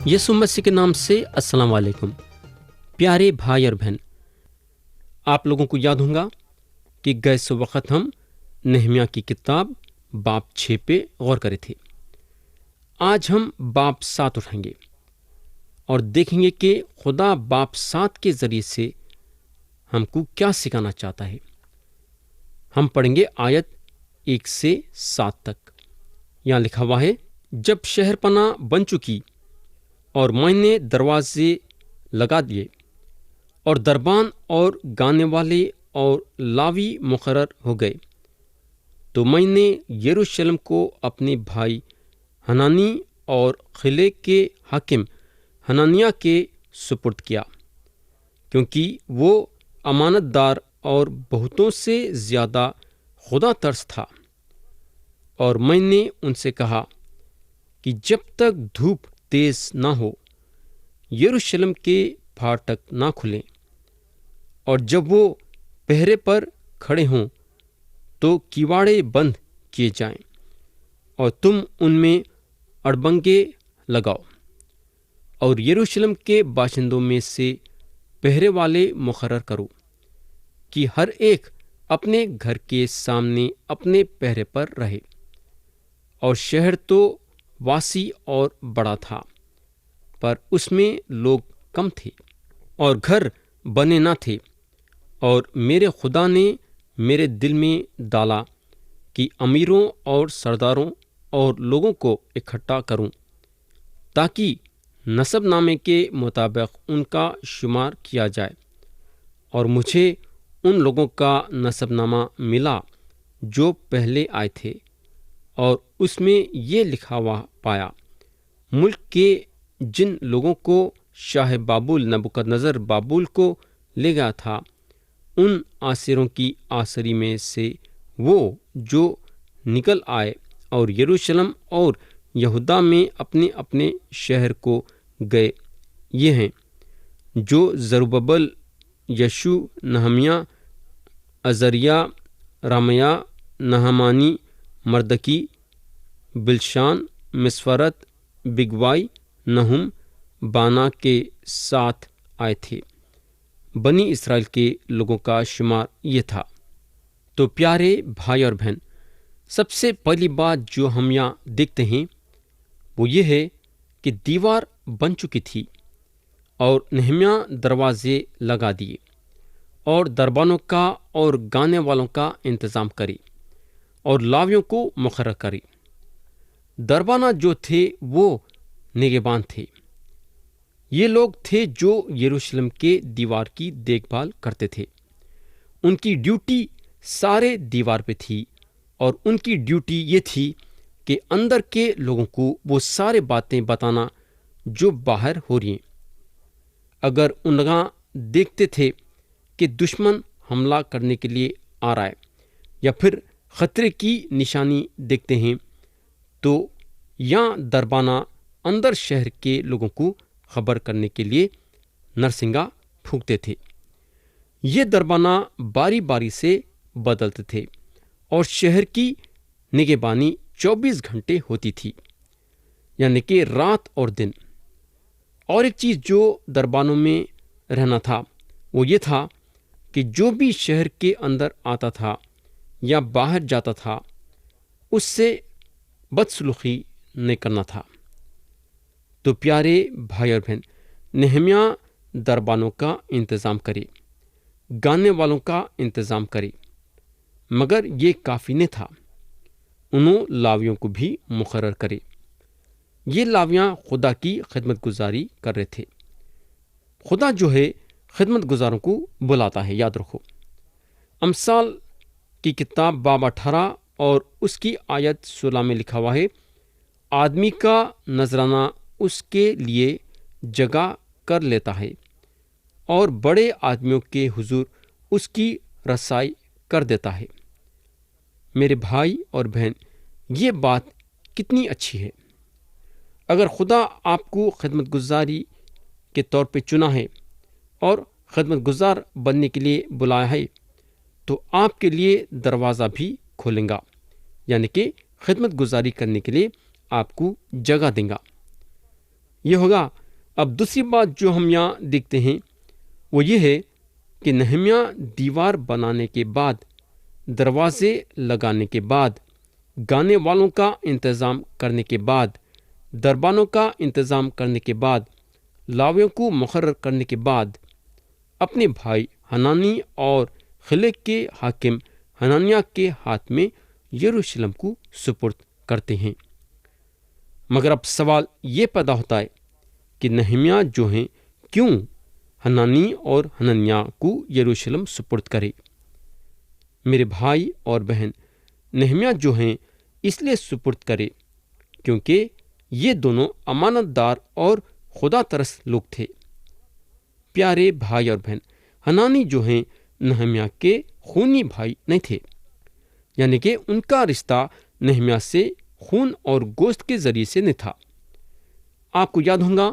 یسوع مسیح کے نام سے السلام علیکم پیارے بھائی اور بہن، آپ لوگوں کو یاد ہوگا کہ گئے سو وقت ہم نہمیہ کی کتاب باب 6 پہ غور کرے تھے۔ آج ہم باب 7 اٹھائیں گے اور دیکھیں گے کہ خدا باب 7 کے ذریعے سے ہم کو کیا سکھانا چاہتا ہے۔ ہم پڑھیں گے آیت 1 سے 7 تک۔ یہاں لکھا ہوا ہے، جب شہر پناہ بن چکی اور میں نے دروازے لگا دیے اور دربان اور گانے والے اور لاوی مقرر ہو گئے، تو میں نے یروشلم کو اپنے بھائی حنانی اور قلعے کے حاکم حنانیہ کے سپرد کیا، کیونکہ وہ امانت دار اور بہتوں سے زیادہ خدا ترس تھا۔ اور میں نے ان سے کہا کہ جب تک دھوپ تیز نہ ہو یروشلم کے پھاٹک نہ کھلیں، اور جب وہ پہرے پر کھڑے ہوں تو کیواڑے بند کیے جائیں، اور تم ان میں اڑبنگے لگاؤ، اور یروشلم کے باشندوں میں سے پہرے والے مقرر کرو کہ ہر ایک اپنے گھر کے سامنے اپنے پہرے پر رہے۔ اور شہر تو واسع اور بڑا تھا، پر اس میں لوگ کم تھے اور گھر بنے نہ تھے، اور میرے خدا نے میرے دل میں ڈالا کہ امیروں اور سرداروں اور لوگوں کو اکٹھا کروں، تاکہ نسب نامے کے مطابق ان کا شمار کیا جائے۔ اور مجھے ان لوگوں کا نسب نامہ ملا جو پہلے آئے تھے، اور اس میں یہ لکھا ہوا پایا، ملک کے جن لوگوں کو شاہ بابل نبوکدنضر بابل کو لے گیا تھا، ان آسروں کی آسری میں سے وہ جو نکل آئے اور یروشلم اور یہودا میں اپنے اپنے شہر کو گئے، یہ ہیں جو زرببل، یشو، نہمیہ، عزریہ، رامیا، نہمانی، مردکی، بلشان، مسفرت، بگوائی، نہم، بانا کے ساتھ آئے تھے۔ بنی اسرائیل کے لوگوں کا شمار یہ تھا۔ تو پیارے بھائی اور بہن، سب سے پہلی بات جو ہم یہاں دیکھتے ہیں وہ یہ ہے کہ دیوار بن چکی تھی اور نہمیہ دروازے لگا دیے اور دربانوں کا اور گانے والوں کا انتظام کرے اور لاویوں کو مقرر کرے۔ دربانہ جو تھے وہ نگہبان تھے۔ یہ لوگ تھے جو یروشلم کے دیوار کی دیکھ بھال کرتے تھے۔ ان کی ڈیوٹی سارے دیوار پہ تھی، اور ان کی ڈیوٹی یہ تھی کہ اندر کے لوگوں کو وہ سارے باتیں بتانا جو باہر ہو رہی ہیں۔ اگر انہاں دیکھتے تھے کہ دشمن حملہ کرنے کے لیے آ رہا ہے یا پھر خطرے کی نشانی دیکھتے ہیں، تو یہاں دربانہ اندر شہر کے لوگوں کو خبر کرنے کے لیے نرسنگا پھونکتے تھے۔ یہ دربانہ باری باری سے بدلتے تھے اور شہر کی نگہبانی 24 گھنٹے ہوتی تھی، یعنی کہ رات اور دن۔ اور ایک چیز جو دربانوں میں رہنا تھا وہ یہ تھا کہ جو بھی شہر کے اندر آتا تھا یا باہر جاتا تھا، اس سے بدسلوکی نہیں کرنا تھا۔ تو پیارے بھائی اور بہن، نہمیہ دربانوں کا انتظام کرے، گانے والوں کا انتظام کرے، مگر یہ کافی نہیں تھا، انہوں لاویوں کو بھی مقرر کرے۔ یہ لاویاں خدا کی خدمت گزاری کر رہے تھے۔ خدا جو ہے خدمت گزاروں کو بلاتا ہے، یاد رکھو۔ امثال کی کتاب باب 18 اور اس کی آیت 16 میں لکھا ہوا ہے، آدمی کا نذرانہ اس کے لیے جگہ کر لیتا ہے اور بڑے آدمیوں کے حضور اس کی رسائی کر دیتا ہے۔ میرے بھائی اور بہن، یہ بات کتنی اچھی ہے۔ اگر خدا آپ کو خدمت گزاری کے طور پہ چنا ہے اور خدمت گزار بننے کے لیے بلایا ہے، تو آپ کے لیے دروازہ بھی کھولیں گا، یعنی کہ خدمت گزاری کرنے کے لیے آپ کو جگہ دیں گا۔ یہ ہوگا اب دوسری بات جو ہم یہاں دیکھتے ہیں وہ یہ ہے کہ نہمیاں دیوار بنانے کے بعد، دروازے لگانے کے بعد، گانے والوں کا انتظام کرنے کے بعد، دربانوں کا انتظام کرنے کے بعد، لاویوں کو مقرر کرنے کے بعد، اپنے بھائی حنانی اور خلق کے حاکم حنانیہ کے ہاتھ میں یروشلم کو سپرد کرتے ہیں۔ مگر اب سوال یہ پیدا ہوتا ہے کہ نہمیاں جو ہیں کیوں حنانی اور حنانیہ کو یروشلم سپرد کرے؟ میرے بھائی اور بہن، نہمیاں جو ہیں اس لیے سپرد کرے کیونکہ یہ دونوں امانت دار اور خدا ترس لوگ تھے۔ پیارے بھائی اور بہن، حنانی جو ہیں نہمیاں کے خونی بھائی نہیں تھے، یعنی کہ ان کا رشتہ نہمیاں سے خون اور گوشت کے ذریعے سے نہیں تھا۔ آپ کو یاد ہوگا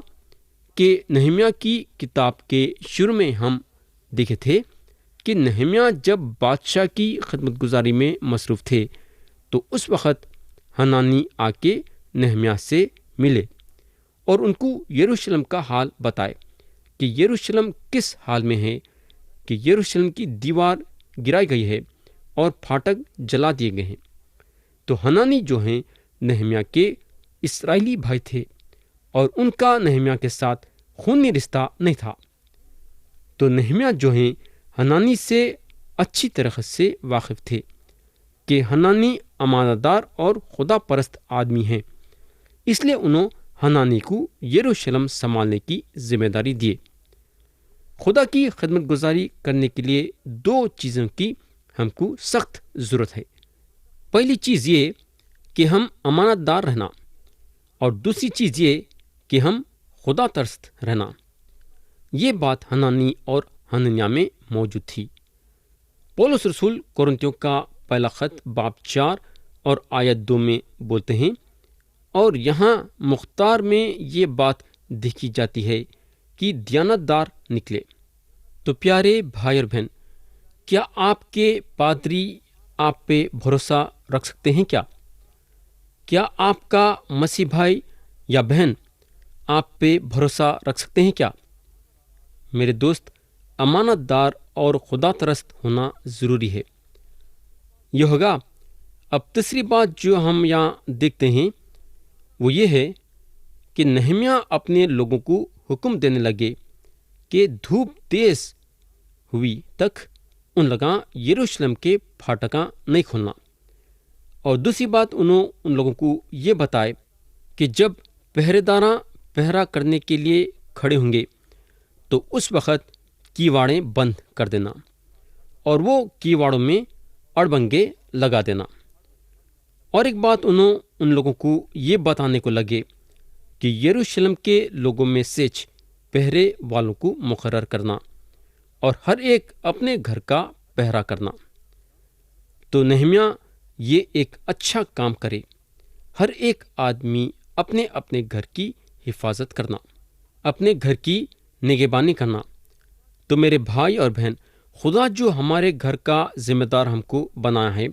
کہ نہمیاں کی کتاب کے شروع میں ہم دیکھے تھے کہ نہمیاں جب بادشاہ کی خدمت گزاری میں مصروف تھے تو اس وقت حنانی آ کے نہمیاں سے ملے اور ان کو یروشلم کا حال بتائے کہ یروشلم کس حال میں ہے، کہ یروشلم کی دیوار گرائی گئی ہے اور پھاٹک جلا دیے گئے ہیں۔ تو حنانی جو ہیں نہمیاں کے اسرائیلی بھائی تھے اور ان کا نہمیاں کے ساتھ خونی رشتہ نہیں تھا۔ تو نہمیاں جو ہیں حنانی سے اچھی طرح سے واقف تھے کہ حنانی امانت دار اور خدا پرست آدمی ہیں، اس لیے انہوں حنانی کو یروشلم سنبھالنے کی ذمہ داری دیے۔ خدا کی خدمت گزاری کرنے کے لیے دو چیزوں کی ہم کو سخت ضرورت ہے۔ پہلی چیز یہ کہ ہم امانت دار رہنا، اور دوسری چیز یہ کہ ہم خدا ترست رہنا۔ یہ بات حنانی اور حنانیہ میں موجود تھی۔ پولس رسول کورنتھیوں کا پہلا خط باب 4 اور آیت 2 میں بولتے ہیں، اور یہاں مختار میں یہ بات دیکھی جاتی ہے کہ دیانت دار نکلے۔ تو پیارے بھائی اور بہن، کیا آپ کے پادری آپ پہ بھروسہ رکھ سکتے ہیں کیا آپ کا مسیح بھائی یا بہن آپ پہ بھروسہ رکھ سکتے ہیں کیا؟ میرے دوست، امانت دار اور خدا ترست ہونا ضروری ہے۔ یہ ہوگا۔ اب تیسری بات جو ہم یہاں دیکھتے ہیں وہ یہ ہے کہ نہمیاں اپنے لوگوں کو حکم دینے لگے کہ دھوپ تیز ہوئی تک ان لوگاں یروشلم کے پھاٹکاں نہیں کھولنا، اور دوسری بات انہوں ان لوگوں کو یہ بتائے کہ جب پہرے داراں پہرا کرنے کے لیے کھڑے ہوں گے تو اس وقت کیواڑیں بند کر دینا اور وہ کیواڑوں میں اڑبنگے لگا دینا۔ اور ایک بات انہوں ان لوگوں کو یہ بتانے کو لگے کہ یروشلم کے لوگوں میں سے پہرے والوں کو مقرر کرنا اور ہر ایک اپنے گھر کا پہرا کرنا۔ تو نہمیاں یہ ایک اچھا کام کرے، ہر ایک آدمی اپنے اپنے گھر کی حفاظت کرنا، اپنے گھر کی نگہبانی کرنا۔ تو میرے بھائی اور بہن، خدا جو ہمارے گھر کا ذمہ دار ہم کو بنایا ہے،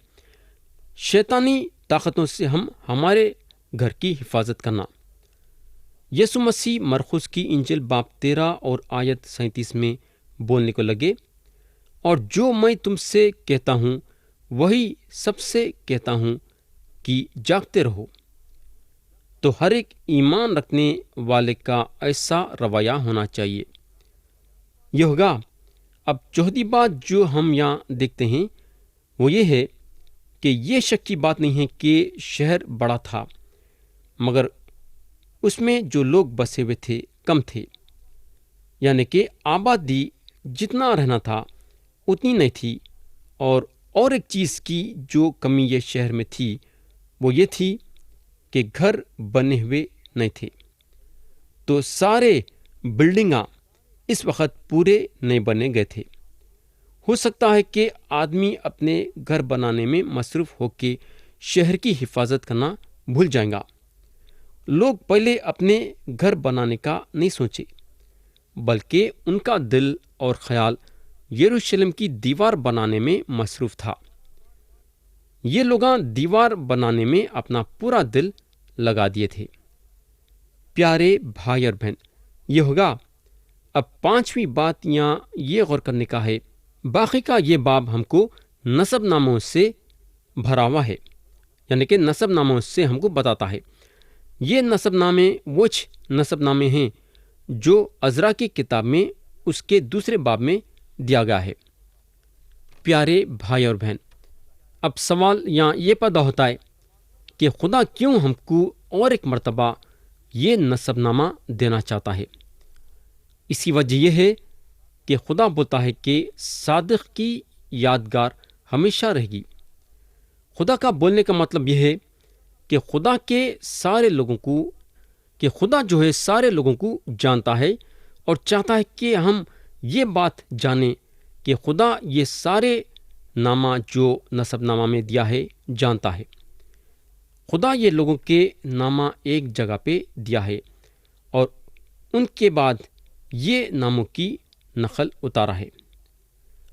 شیطانی طاقتوں سے ہم ہمارے گھر کی حفاظت کرنا۔ یسوع مسیح مرقس کی انجیل باب 13 اور آیت 37 میں بولنے کو لگے، اور جو میں تم سے کہتا ہوں وہی سب سے کہتا ہوں کہ جاگتے رہو۔ تو ہر ایک ایمان رکھنے والے کا ایسا رویہ ہونا چاہیے۔ یہ ہوگا۔ اب چوتھی بات جو ہم یہاں دیکھتے ہیں وہ یہ ہے کہ یہ شک کی بات نہیں ہے کہ شہر بڑا تھا، مگر اس میں جو لوگ بسے ہوئے تھے کم تھے، یعنی کہ آبادی جتنا رہنا تھا اتنی نہیں تھی۔ اور ایک چیز کی جو کمی یہ شہر میں تھی وہ یہ تھی کہ گھر بنے ہوئے نہیں تھے۔ تو سارے بلڈنگاں اس وقت پورے نہیں بنے گئے تھے۔ ہو سکتا ہے کہ آدمی اپنے گھر بنانے میں مصروف ہو کے شہر کی حفاظت کرنا بھول جائیں گا۔ لوگ پہلے اپنے گھر بنانے کا نہیں سوچے، بلکہ ان کا دل اور خیال یروشلم کی دیوار بنانے میں مصروف تھا۔ یہ لوگاں دیوار بنانے میں اپنا پورا دل لگا دیے تھے۔ پیارے بھائی اور بہن، یہ ہوگا۔ اب 5ویں بات یہاں یہ غور کرنے کا ہے، باقی کا یہ باب ہم کو نسب ناموں سے بھرا ہوا ہے، یعنی کہ نسب ناموں سے ہم کو بتاتا ہے۔ یہ نسب نامے وہ نسب نامے ہیں جو عزرا کی کتاب میں اس کے 2 باب میں دیا گیا ہے۔ پیارے بھائی اور بہن، اب سوال یہاں یہ پیدا ہوتا ہے کہ خدا کیوں ہم کو اور ایک مرتبہ یہ نسب نامہ دینا چاہتا ہے؟ اسی وجہ یہ ہے کہ خدا بولتا ہے کہ صادق کی یادگار ہمیشہ رہے گی۔ خدا کا بولنے کا مطلب یہ ہے کہ خدا جو ہے سارے لوگوں کو جانتا ہے اور چاہتا ہے کہ ہم یہ بات جانیں کہ خدا یہ سارے نامہ جو نسب نامہ میں دیا ہے جانتا ہے۔ خدا یہ لوگوں کے نامہ ایک جگہ پہ دیا ہے اور ان کے بعد یہ ناموں کی نقل اتارا ہے۔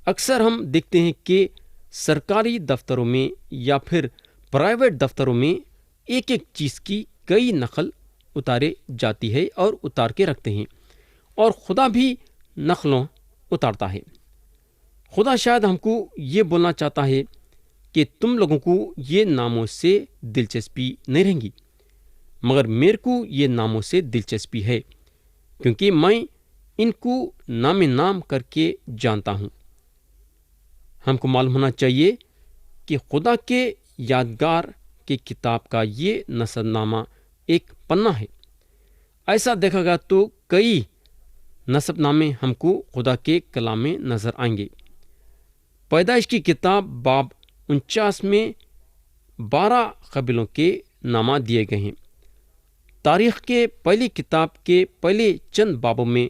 اکثر ہم دیکھتے ہیں کہ سرکاری دفتروں میں یا پھر پرائیویٹ دفتروں میں ایک ایک چیز کی کئی نقل اتارے جاتی ہے اور اتار کے رکھتے ہیں، اور خدا بھی نقلوں اتارتا ہے۔ خدا شاید ہم کو یہ بولنا چاہتا ہے کہ تم لوگوں کو یہ ناموں سے دلچسپی نہیں رہیں گی، مگر میرے کو یہ ناموں سے دلچسپی ہے، کیونکہ میں ان کو نام کر کے جانتا ہوں۔ ہم کو معلوم ہونا چاہیے کہ خدا کے یادگار کی کتاب کا یہ نسب نامہ ایک پنہ ہے۔ ایسا دیکھا گا تو کئی نسب نامے ہم کو خدا کے کلام میں نظر آئیں گے۔ پیدائش کی کتاب باب 49 میں 12 قبیلوں کے نامہ دیے گئے ہیں۔ تاریخ کے پہلی کتاب کے پہلے چند بابوں میں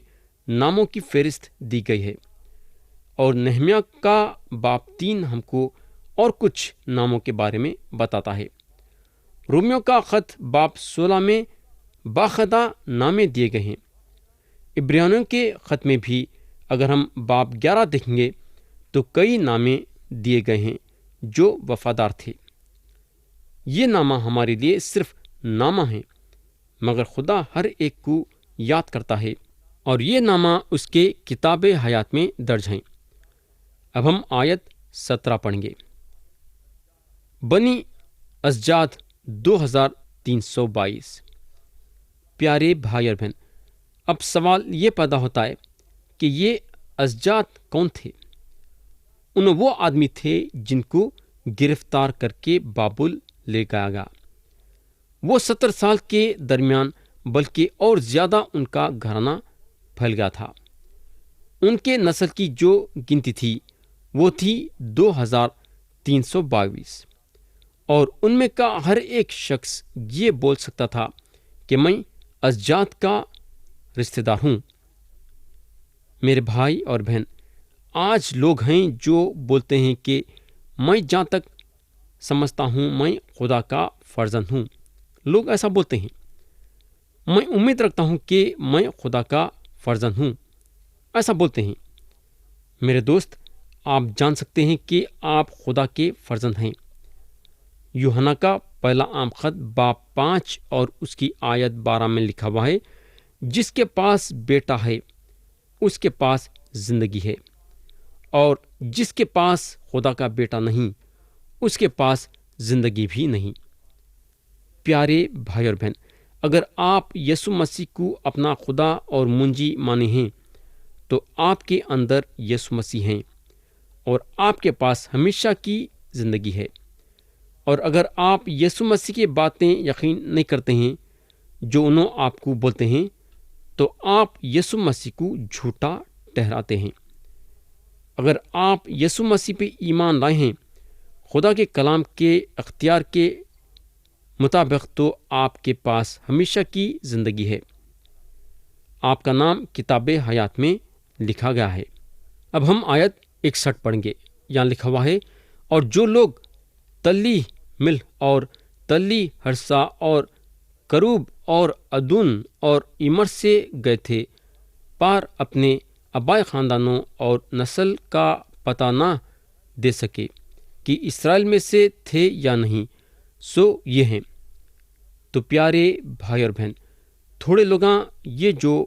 ناموں کی فہرست دی گئی ہے، اور نہمیہ کا باب 3 ہم کو اور کچھ ناموں کے بارے میں بتاتا ہے۔ رومیوں کا خط باب 16 میں باقاعدہ نامے دیے گئے ہیں۔ عبرانیوں کے خط میں بھی اگر ہم باب 11 دیکھیں گے تو کئی نامے دیے گئے ہیں جو وفادار تھے۔ یہ نامہ ہمارے لیے صرف نامہ ہیں، مگر خدا ہر ایک کو یاد کرتا ہے، اور یہ نامہ اس کے کتاب حیات میں درج ہیں۔ اب ہم آیت 17 پڑھیں گے۔ بنی ازجاد 2322۔ پیارے بھائی اور بہن، اب سوال یہ پیدا ہوتا ہے کہ یہ ازجاد کون تھے؟ وہ آدمی تھے جن کو گرفتار کر کے بابل لے گیا گیا۔ وہ 70 سال کے درمیان بلکہ اور زیادہ ان کا گھرانہ پھیل گیا تھا۔ ان کے نسل کی جو گنتی تھی وہ تھی 2322، اور ان میں کا ہر ایک شخص یہ بول سکتا تھا کہ میں ازجاد کا رشتہ دار ہوں۔ میرے بھائی اور بہن، آج لوگ ہیں جو بولتے ہیں کہ میں جہاں تک سمجھتا ہوں میں خدا کا فرزند ہوں۔ لوگ ایسا بولتے ہیں۔ میں امید رکھتا ہوں کہ میں خدا کا فرزند ہوں، ایسا بولتے ہیں۔ میرے دوست، آپ جان سکتے ہیں کہ آپ خدا کے فرزند ہیں۔ یوحنا کا پہلا عام خط باب 5 اور اس کی آیت 12 میں لکھا ہوا ہے، جس کے پاس بیٹا ہے اس کے پاس زندگی ہے، اور جس کے پاس خدا کا بیٹا نہیں اس کے پاس زندگی بھی نہیں۔ پیارے بھائی اور بہن، اگر آپ یسوع مسیح کو اپنا خدا اور منجی مانے ہیں تو آپ کے اندر یسوع مسیح ہیں اور آپ کے پاس ہمیشہ کی زندگی ہے۔ اور اگر آپ یسوع مسیح کی باتیں یقین نہیں کرتے ہیں جو انہوں آپ کو بولتے ہیں تو آپ یسوع مسیح کو جھوٹا ٹھہراتے ہیں۔ اگر آپ یسوع مسیح پہ ایمان لائے ہیں خدا کے کلام کے اختیار کے مطابق، تو آپ کے پاس ہمیشہ کی زندگی ہے۔ آپ کا نام کتاب حیات میں لکھا گیا ہے۔ اب ہم آیت 61 پڑھیں گے۔ یہاں لکھا ہوا ہے، اور جو لوگ تلی مل اور تلی ہرسا اور کروب اور ادون اور ایمر سے گئے تھے، پار اپنے آبائی خاندانوں اور نسل کا پتہ نہ دے سکے کہ اسرائیل میں سے تھے یا نہیں، سو یہ ہیں۔ تو پیارے بھائی اور بہن، تھوڑے لوگاں یہ جو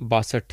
62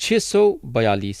642,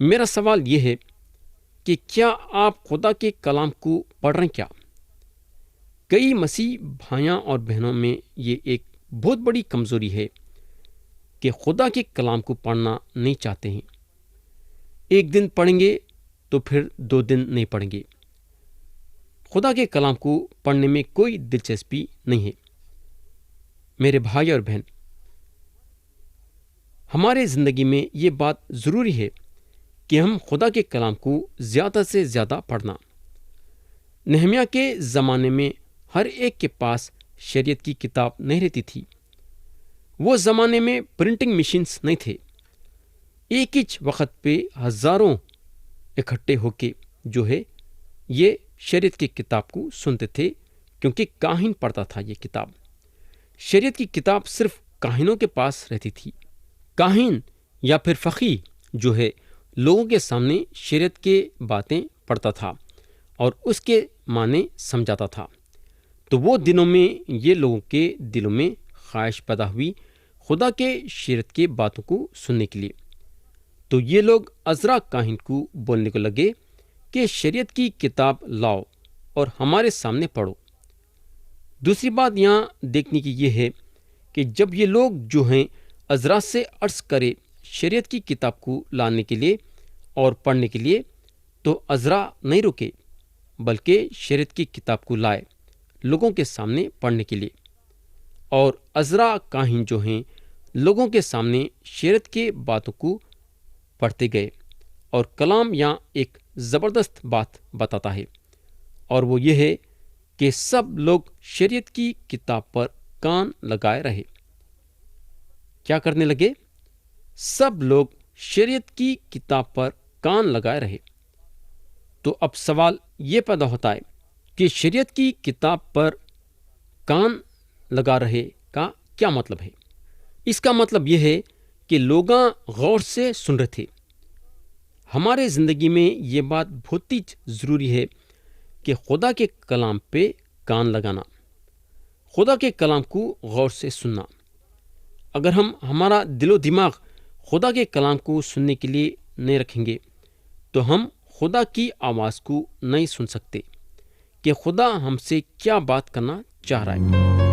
میرا سوال یہ ہے کہ کیا آپ خدا کے کلام کو پڑھ رہے ہیں کیا؟ کئی مسیح بھائیاں اور بہنوں میں یہ ایک بہت بڑی کمزوری ہے کہ خدا کے کلام کو پڑھنا نہیں چاہتے ہیں۔ ایک دن پڑھیں گے تو پھر 2 دن نہیں پڑھیں گے۔ خدا کے کلام کو پڑھنے میں کوئی دلچسپی نہیں ہے۔ میرے بھائی اور بہن، ہمارے زندگی میں یہ بات ضروری ہے کہ ہم خدا کے کلام کو زیادہ سے زیادہ پڑھنا۔ نہمیا کے زمانے میں ہر ایک کے پاس شریعت کی کتاب نہیں رہتی تھی۔ وہ زمانے میں پرنٹنگ مشینز نہیں تھے۔ ایک ہی وقت پہ ہزاروں اکٹھے ہو کے جو ہے یہ شریعت کی کتاب کو سنتے تھے، کیونکہ کاہن پڑھتا تھا یہ کتاب۔ شریعت کی کتاب صرف کاہنوں کے پاس رہتی تھی۔ کاہن یا پھر فقیہ جو ہے لوگوں کے سامنے شریعت کے باتیں پڑھتا تھا اور اس کے معنی سمجھاتا تھا۔ تو وہ دنوں میں یہ لوگوں کے دلوں میں خواہش پیدا ہوئی خدا کے شریعت کے باتوں کو سننے کے لیے۔ تو یہ لوگ عزرا کاہن کو بولنے کو لگے کہ شریعت کی کتاب لاؤ اور ہمارے سامنے پڑھو۔ دوسری بات یہاں دیکھنے کی یہ ہے کہ جب یہ لوگ جو ہیں عزرا سے عرض کرے شریعت کی کتاب کو لانے کے لیے اور پڑھنے کے لیے، تو عزرا نہیں رکے بلکہ شریعت کی کتاب کو لائے لوگوں کے سامنے پڑھنے کے لیے۔ اور عزرا کاہن جو ہیں لوگوں کے سامنے شریعت کے باتوں کو پڑھتے گئے، اور کلام یہاں ایک زبردست بات بتاتا ہے، اور وہ یہ ہے کہ سب لوگ شریعت کی کتاب پر کان لگائے رہے۔ کیا کرنے لگے؟ سب لوگ شریعت کی کتاب پر کان لگائے رہے۔ تو اب سوال یہ پیدا ہوتا ہے کہ شریعت کی کتاب پر کان لگا رہے کا کیا مطلب ہے؟ اس کا مطلب یہ ہے کہ لوگ غور سے سن رہے تھے۔ ہمارے زندگی میں یہ بات بہت ہی ضروری ہے کہ خدا کے کلام پہ کان لگانا، خدا کے کلام کو غور سے سننا۔ اگر ہم ہمارا دل و دماغ خدا کے کلام کو سننے کے لیے نہیں رکھیں گے تو ہم خدا کی آواز کو نہیں سن سکتے کہ خدا ہم سے کیا بات کرنا چاہ رہا ہے۔